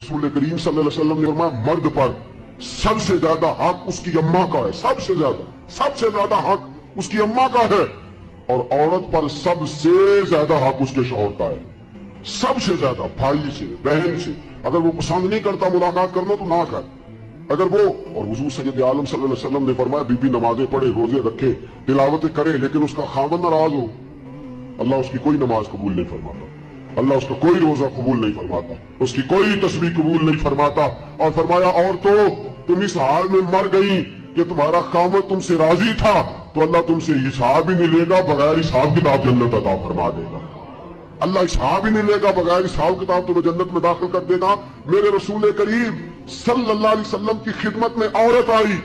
رسول کریم صلی اللہ علیہ وسلم نے فرمایا مرد پر سب سے زیادہ حق اس کی اماں کا ہے، سب سے زیادہ حق اس کی اماں کا ہے، اور عورت پر سب سے زیادہ حق اس کے شوہر کا ہے، سب سے زیادہ، بھائی سے، بہن سے۔ اگر وہ پسند نہیں کرتا ملاقات کرنا تو نہ کر، اگر وہ، اور حضور سید عالم صلی اللہ علیہ وسلم نے فرمایا بی بی نمازیں پڑھے، روزے رکھے، تلاوتیں کرے، لیکن اس کا خاوند ناراض ہو، اللہ اس کی کوئی نماز قبول نہیں فرماتا، اللہ اس کا کوئی روزہ قبول نہیں فرماتا، اس کی کوئی تسبیح قبول نہیں فرماتا۔ اور فرمایا عورتوں تم اس حال میں مر گئی کہ تمہارا خاوند تم سے راضی تھا تو اللہ تم سے حساب ہی نہیں لے گا، بغیر حساب کتاب جنت عطا فرما دے گا، اللہ حساب ہی نہیں لے گا، بغیر حساب کتاب تمہیں جنت میں داخل کر دے گا۔ میرے رسول کریم صلی اللہ علیہ وسلم کی خدمت میں عورت آئی،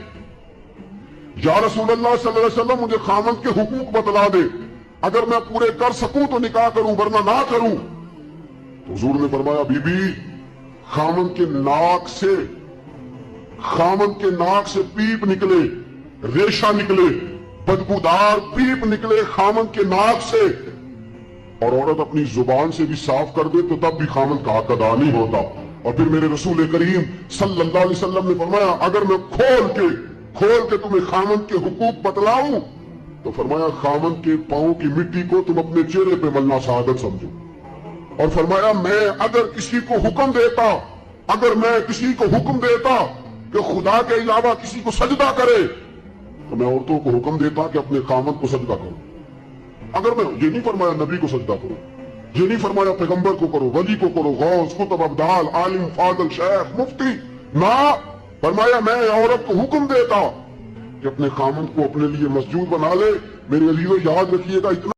یا رسول اللہ صلی اللہ علیہ وسلم مجھے خاوند کے حقوق بتلا دے، اگر میں پورے کر سکوں تو نکاح کروں ورنہ نہ کروں۔ تو حضور نے فرمایا بی بی خاوند کے ناک سے پیپ نکلے، ریشہ نکلے، بدبودار پیپ نکلے خاوند کے ناک سے، اور عورت اپنی زبان سے بھی صاف کر دے تو تب بھی خاوند کا حق ادا نہیں ہوتا۔ اور پھر میرے رسول کریم صلی اللہ علیہ وسلم نے فرمایا اگر میں کھول کے تمہیں خاوند کے حقوق بتلاؤں تو فرمایا خاوند کے پاؤں کی مٹی کو تم اپنے چہرے پہ ملنا سعادت سمجھو، اور فرمایا میں اگر کسی کو حکم دیتا کہ خدا کے علاوہ کسی کو سجدہ کرے تو میں عورتوں کو حکم دیتا کہ اپنے خاوند کو سجدہ کرو۔ اگر میں یہ نہیں فرمایا نبی کو سجدہ کرو، یہ نہیں فرمایا پیغمبر کو کرو، ولی کو کرو، غوث، قطب، ابدال، عالم، فاضل، شیخ، مفتی، نہ، فرمایا میں عورت کو حکم دیتا کہ اپنے خاوند کو اپنے لیے مسجود بنا لے۔ میرے عزیزو یاد رکھیے گا اتنا